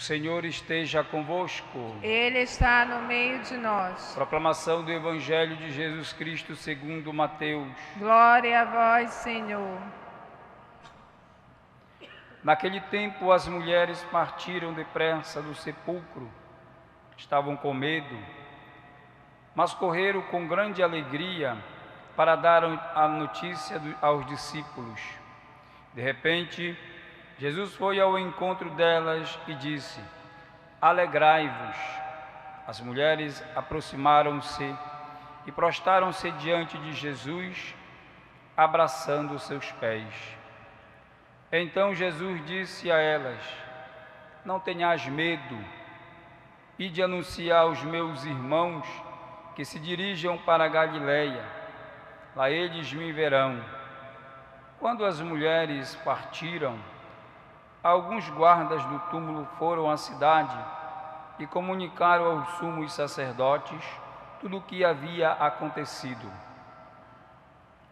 Senhor esteja convosco. Ele está no meio de nós. Proclamação do Evangelho de Jesus Cristo segundo Mateus. Glória a vós, Senhor. Naquele tempo as mulheres partiram depressa do sepulcro. Estavam com medo, mas correram com grande alegria para dar a notícia aos discípulos. De repente, Jesus foi ao encontro delas e disse: Alegrai-vos. As mulheres aproximaram-se e prostaram-se diante de Jesus, abraçando seus pés. Então Jesus disse a elas: Não tenhais medo, ide anunciar aos meus irmãos que se dirijam para a Galileia, lá eles me verão. Quando as mulheres partiram, alguns guardas do túmulo foram à cidade e comunicaram aos sumos sacerdotes tudo o que havia acontecido.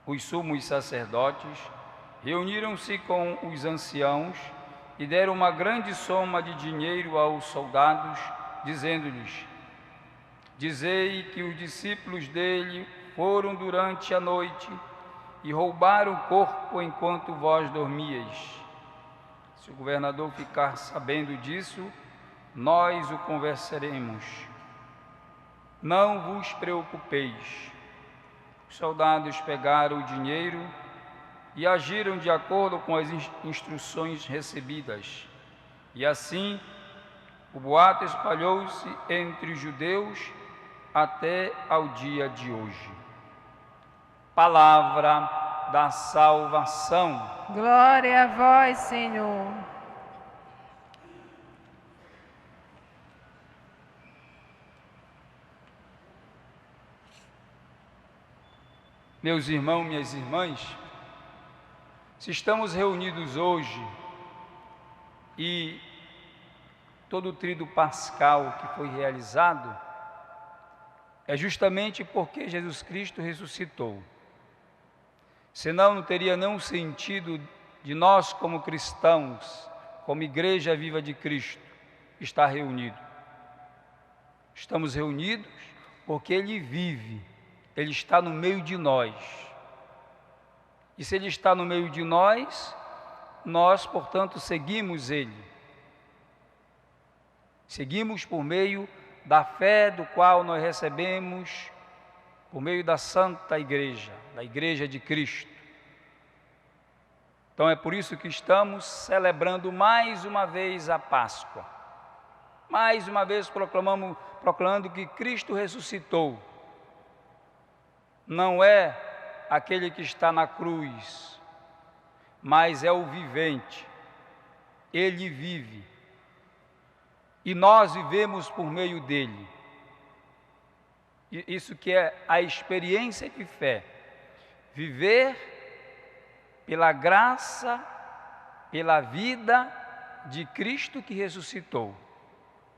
Os sumos sacerdotes reuniram-se com os anciãos e deram uma grande soma de dinheiro aos soldados, dizendo-lhes: Dizei que os discípulos dele foram durante a noite e roubaram o corpo enquanto vós dormíeis. Se o governador ficar sabendo disso, nós o convenceremos. Não vos preocupeis. Os soldados pegaram o dinheiro e agiram de acordo com as instruções recebidas. E assim, o boato espalhou-se entre os judeus até ao dia de hoje. Palavra da salvação. Glória a vós, Senhor. Meus irmãos, minhas irmãs, se estamos reunidos hoje e todo o tríduo pascal que foi realizado, é justamente porque Jesus Cristo ressuscitou. Senão não teria nenhum sentido de nós como cristãos, como Igreja Viva de Cristo, estar reunidos. Estamos reunidos porque Ele vive, Ele está no meio de nós. E se Ele está no meio de nós, nós, portanto, seguimos Ele. Seguimos por meio da fé do qual nós recebemos, por meio da Santa Igreja, da Igreja de Cristo. Então é por isso que estamos celebrando mais uma vez a Páscoa. Mais uma vez proclamando que Cristo ressuscitou. Não é aquele que está na cruz, mas é o vivente. Ele vive. E nós vivemos por meio dele. Isso que é a experiência de fé. Viver pela graça, pela vida de Cristo que ressuscitou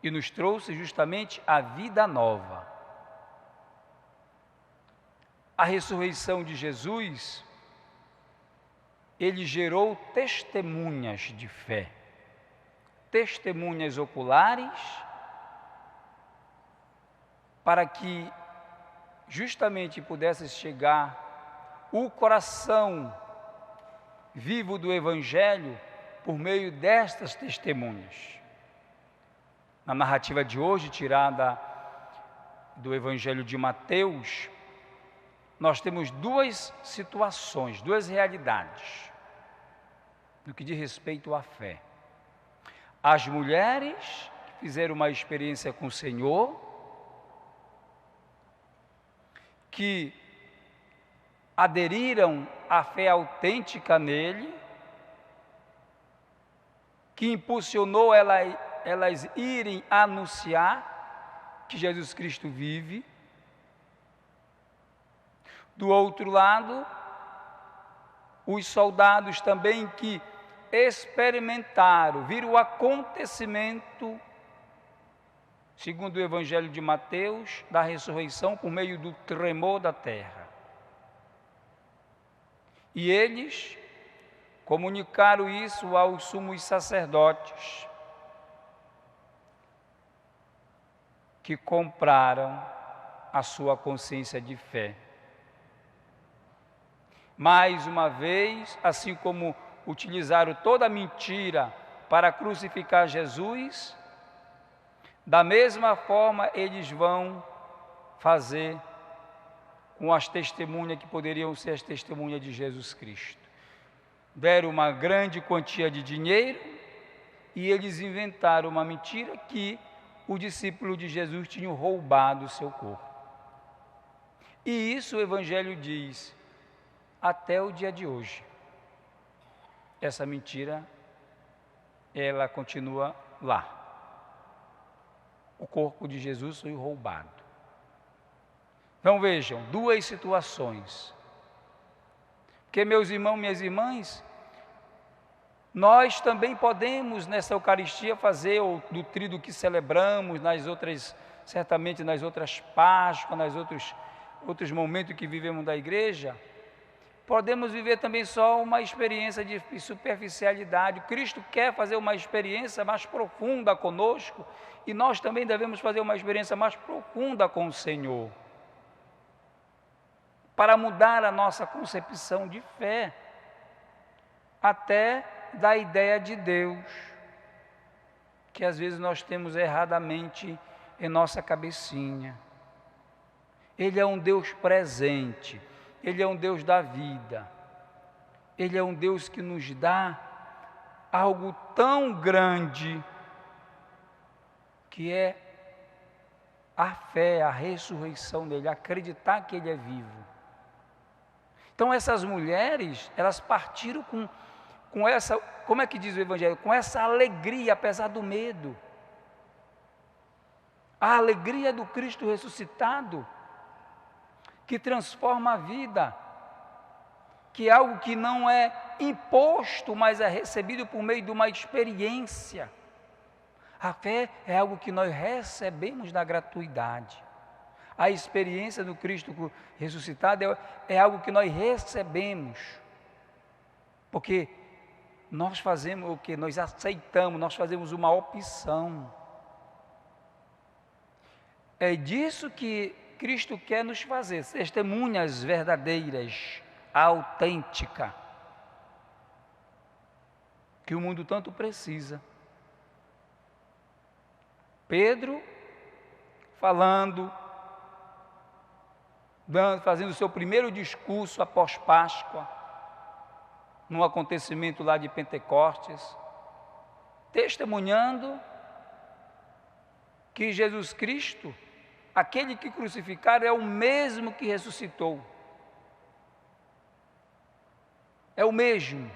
e nos trouxe justamente a vida nova. A ressurreição de Jesus, ele gerou testemunhas de fé, testemunhas oculares, para que justamente pudesse chegar o coração vivo do Evangelho por meio destas testemunhas. Na narrativa de hoje, tirada do Evangelho de Mateus, nós temos duas situações, duas realidades, no que diz respeito à fé. As mulheres que fizeram uma experiência com o Senhor, que aderiram à fé autêntica nele, que impulsionou elas irem anunciar que Jesus Cristo vive. Do outro lado, os soldados também que experimentaram, viram o acontecimento, segundo o Evangelho de Mateus, da ressurreição por meio do tremor da terra. E eles comunicaram isso aos sumos sacerdotes. que compraram a sua consciência de fé. Mais uma vez, assim como utilizaram toda a mentira para crucificar Jesus, da mesma forma eles vão fazer com as testemunhas que poderiam ser as testemunhas de Jesus Cristo. Deram uma grande quantia de dinheiro e eles inventaram uma mentira que o discípulo de Jesus tinha roubado o seu corpo. E isso o Evangelho diz até o dia de hoje. Essa mentira, ela continua lá. O corpo de Jesus foi roubado. Então vejam, duas situações. Porque, meus irmãos, minhas irmãs, nós também podemos nessa Eucaristia fazer do tríduo que celebramos, nas outras, certamente nas outras Páscoas, nos outros momentos que vivemos da igreja, podemos viver também só uma experiência de superficialidade. Cristo quer fazer uma experiência mais profunda conosco e nós também devemos fazer uma experiência mais profunda com o Senhor, para mudar a nossa concepção de fé, até da ideia de Deus, que às vezes nós temos erradamente em nossa cabecinha. Ele é um Deus presente, Ele é um Deus da vida, Ele é um Deus que nos dá algo tão grande, que é a fé, a ressurreição dEle, acreditar que Ele é vivo. Então essas mulheres, elas partiram com essa, como é que diz o Evangelho? Com essa alegria, apesar do medo. A alegria do Cristo ressuscitado, que transforma a vida, que é algo que não é imposto, mas é recebido por meio de uma experiência. A fé é algo que nós recebemos na gratuidade. A experiência do Cristo ressuscitado é algo que nós recebemos, porque nós fazemos o que? Nós aceitamos, nós fazemos uma opção. É disso que Cristo quer nos fazer, testemunhas verdadeiras, autênticas, que o mundo tanto precisa. Pedro, fazendo o seu primeiro discurso após Páscoa, num acontecimento lá de Pentecostes, testemunhando que Jesus Cristo, aquele que crucificaram, é o mesmo que ressuscitou. É o mesmo.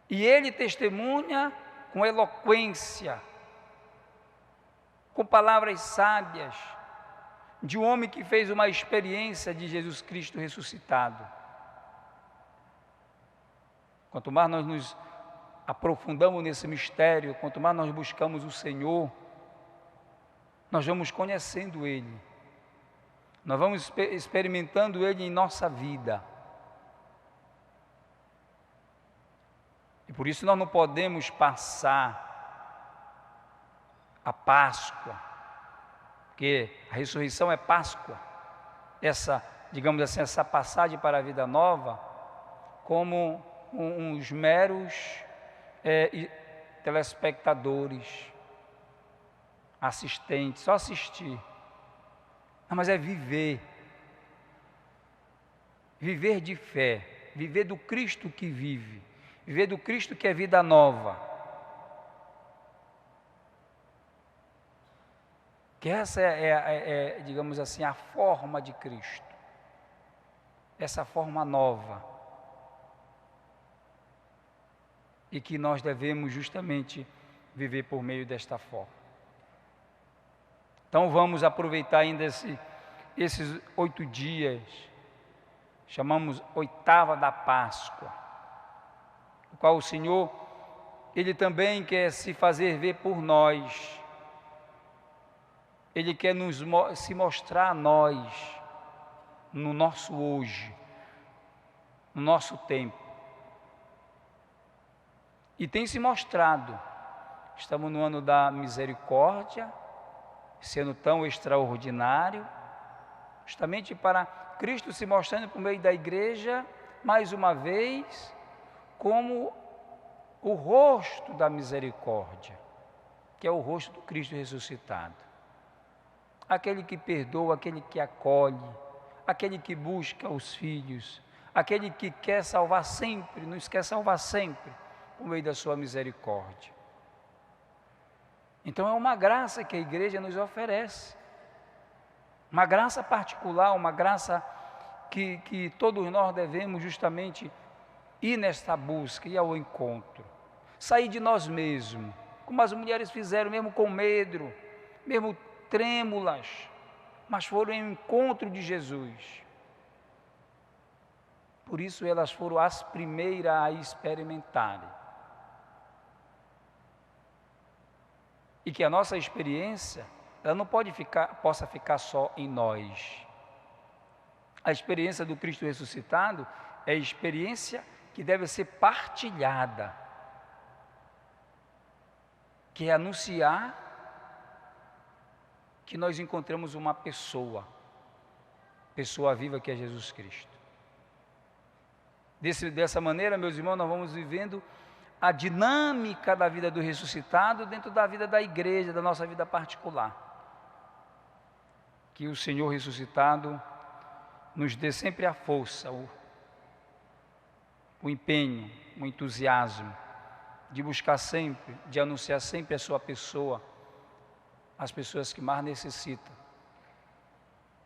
E ele testemunha com eloquência, com palavras sábias, de um homem que fez uma experiência de Jesus Cristo ressuscitado. Quanto mais nós nos aprofundamos nesse mistério, quanto mais nós buscamos o Senhor, nós vamos conhecendo Ele, nós vamos experimentando Ele em nossa vida. E por isso nós não podemos passar a Páscoa, porque a ressurreição é Páscoa, essa, digamos assim, essa passagem para a vida nova, como uns meros telespectadores, assistentes, só assistir. Não, mas é viver de fé, viver do Cristo que vive, viver do Cristo que é vida nova. Que essa digamos assim, a forma de Cristo, essa forma nova, e que nós devemos justamente viver por meio desta forma. Então vamos aproveitar ainda esses 8 dias, chamamos oitava da Páscoa, o qual o Senhor, Ele também quer se fazer ver por nós. Ele quer se mostrar a nós, no nosso hoje, no nosso tempo. E tem se mostrado. Estamos no ano da misericórdia, esse ano tão extraordinário, justamente para Cristo se mostrando por meio da igreja, mais uma vez, como o rosto da misericórdia, que é o rosto do Cristo ressuscitado. Aquele que perdoa, aquele que acolhe, aquele que busca os filhos, aquele que quer salvar sempre, nos quer salvar sempre, por meio da sua misericórdia. Então é uma graça que a igreja nos oferece, uma graça particular, uma graça que todos nós devemos justamente ir nesta busca, ir ao encontro, sair de nós mesmos, como as mulheres fizeram, mesmo com medo, mesmo trêmulas, mas foram em encontro de Jesus. Por isso elas foram as primeiras a experimentarem. E que a nossa experiência, ela não possa ficar só em nós. A experiência do Cristo ressuscitado é a experiência que deve ser partilhada, que é anunciar que nós encontramos uma pessoa viva que é Jesus Cristo. Dessa maneira, meus irmãos, nós vamos vivendo a dinâmica da vida do ressuscitado dentro da vida da igreja, da nossa vida particular. Que o Senhor ressuscitado nos dê sempre a força, o empenho, o entusiasmo de buscar sempre, de anunciar sempre a sua pessoa às pessoas que mais necessitam,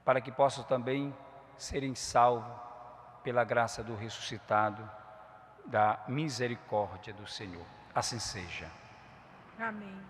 para que possam também serem salvos pela graça do ressuscitado, da misericórdia do Senhor. Assim seja. Amém.